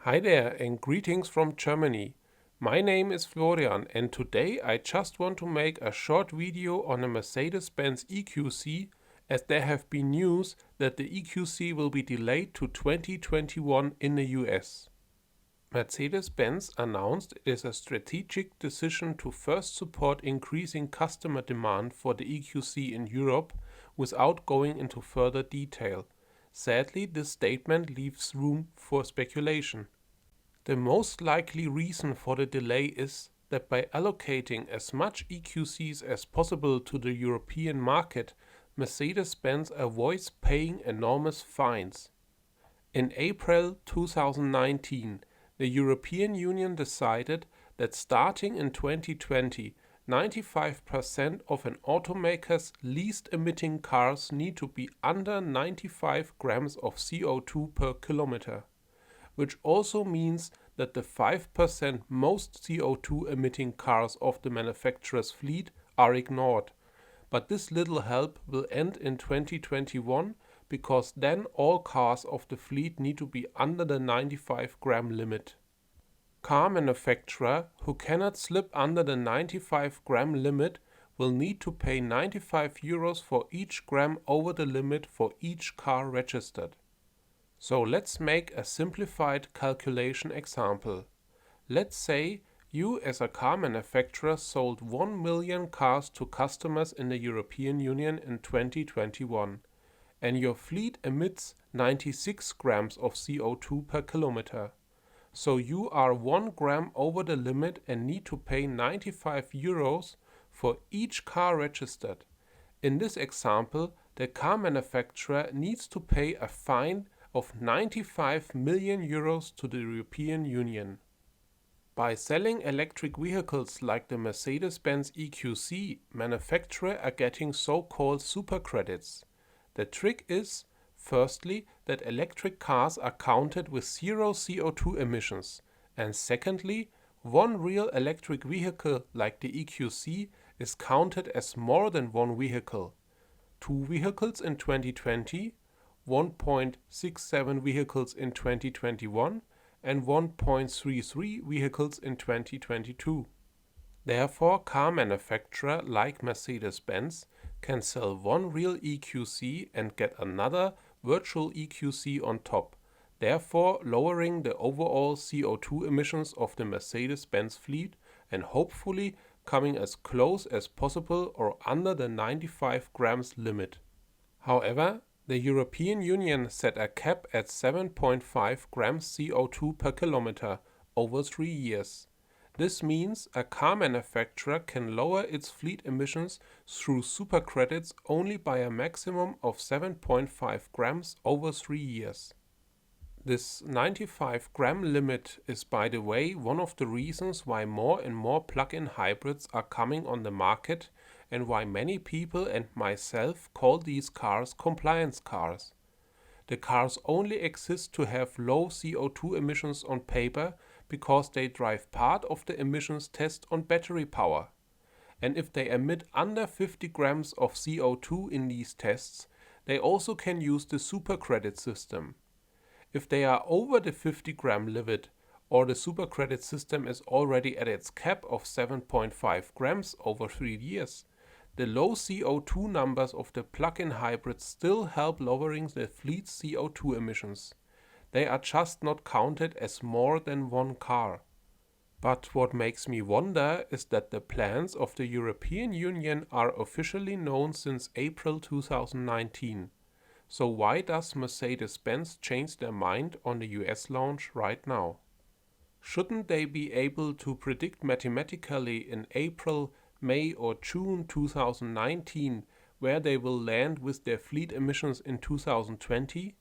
Hi there and greetings from Germany. My name is Florian and today I just want to make a short video on a Mercedes-Benz EQC as there have been news that the EQC will be delayed to 2021 in the US. Mercedes-Benz announced it is a strategic decision to first support increasing customer demand for the EQC in Europe without going into further detail. Sadly, this statement leaves room for speculation. The most likely reason for the delay is that by allocating as much EQCs as possible to the European market, Mercedes-Benz avoids paying enormous fines. In April 2019, the European Union decided that starting in 2020, 95% of an automaker's least emitting cars need to be under 95 grams of CO2 per kilometer, which also means that the 5% most CO2 emitting cars of the manufacturer's fleet are ignored. But this little help will end in 2021 because then all cars of the fleet need to be under the 95 gram limit. Car manufacturer who cannot slip under the 95 gram limit will need to pay 95 euros for each gram over the limit for each car registered. So let's make a simplified calculation example. Let's say you as a car manufacturer sold 1 million cars to customers in the European Union in 2021 and your fleet emits 96 grams of CO2 per kilometer. So you are 1 gram over the limit and need to pay 95 euros for each car registered. In this example, the car manufacturer needs to pay a fine of 95 million euros to the European Union. By selling electric vehicles like the Mercedes-Benz EQC, manufacturers are getting so-called super credits. The trick is, firstly, that electric cars are counted with zero CO2 emissions, and secondly, one real electric vehicle like the EQC is counted as more than one vehicle. 2 vehicles in 2020, 1.67 vehicles in 2021 and 1.33 vehicles in 2022. Therefore, car manufacturer like Mercedes-Benz can sell one real EQC and get another virtual EQC on top, therefore lowering the overall CO2 emissions of the Mercedes-Benz fleet and hopefully coming as close as possible or under the 95 grams limit. However, the European Union set a cap at 7.5 grams CO2 per kilometer over 3 years. This means a car manufacturer can lower its fleet emissions through super credits only by a maximum of 7.5 grams over 3 years. This 95 gram limit is, by the way, one of the reasons why more and more plug-in hybrids are coming on the market and why many people and myself call these cars compliance cars. The cars only exist to have low CO2 emissions on paper because they drive part of the emissions test on battery power. And if they emit under 50 grams of CO2 in these tests, they also can use the super credit system. If they are over the 50 gram limit or the super credit system is already at its cap of 7.5 grams over 3 years, the low CO2 numbers of the plug-in hybrids still help lowering the fleet's CO2 emissions. They are just not counted as more than one car. But what makes me wonder is that the plans of the European Union are officially known since April 2019. So why does Mercedes-Benz change their mind on the US launch right now? Shouldn't they be able to predict mathematically in April, May or June 2019 where they will land with their fleet emissions in 2020?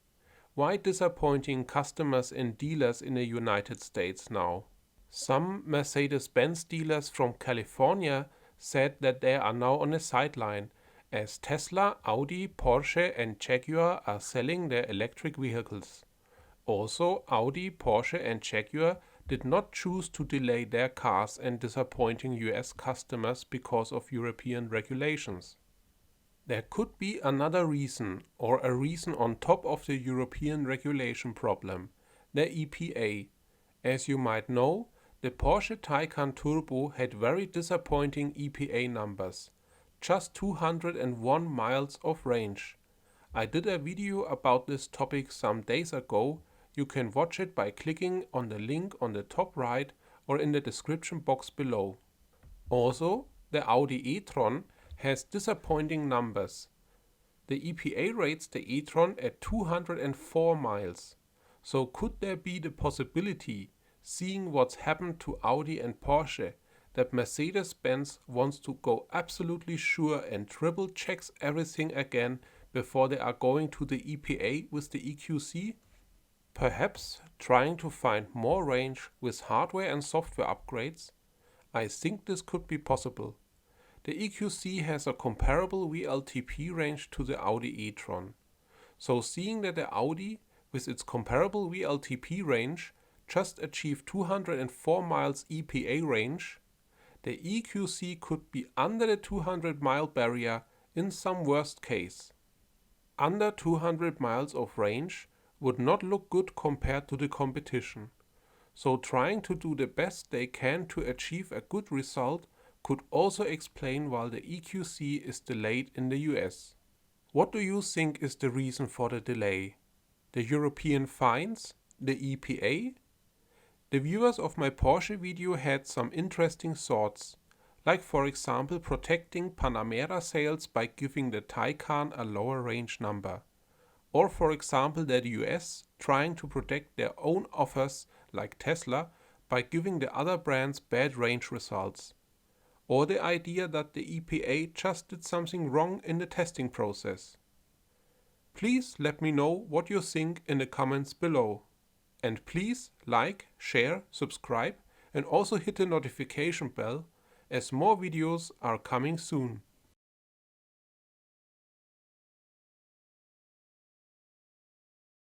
Why disappointing customers and dealers in the United States now? Some Mercedes-Benz dealers from California said that they are now on the sideline as Tesla, Audi, Porsche and Jaguar are selling their electric vehicles. Also, Audi, Porsche and Jaguar did not choose to delay their cars and disappointing US customers because of European regulations. There could be another reason or a reason on top of the European regulation problem, the EPA. As you might know, the Porsche Taycan Turbo had very disappointing EPA numbers, just 201 miles of range. I did a video about this topic some days ago. You can watch it by clicking on the link on the top right or in the description box below. Also, the Audi e-tron has disappointing numbers. The EPA rates the e-tron at 204 miles. So could there be the possibility, seeing what's happened to Audi and Porsche, that Mercedes-Benz wants to go absolutely sure and triple checks everything again before they are going to the EPA with the EQC? Perhaps trying to find more range with hardware and software upgrades? I think this could be possible. The EQC has a comparable WLTP range to the Audi e-tron. So seeing that the Audi, with its comparable WLTP range, just achieved 204 miles EPA range, the EQC could be under the 200-mile barrier in some worst case. Under 200 miles of range would not look good compared to the competition. So trying to do the best they can to achieve a good result could also explain why the EQC is delayed in the US. What do you think is the reason for the delay? The European fines? The EPA? The viewers of my Porsche video had some interesting thoughts, like for example protecting Panamera sales by giving the Taycan a lower range number. Or for example the US trying to protect their own offers like Tesla by giving the other brands bad range results. Or the idea that the EPA just did something wrong in the testing process. Please let me know what you think in the comments below. And please like, share, subscribe and also hit the notification bell as more videos are coming soon.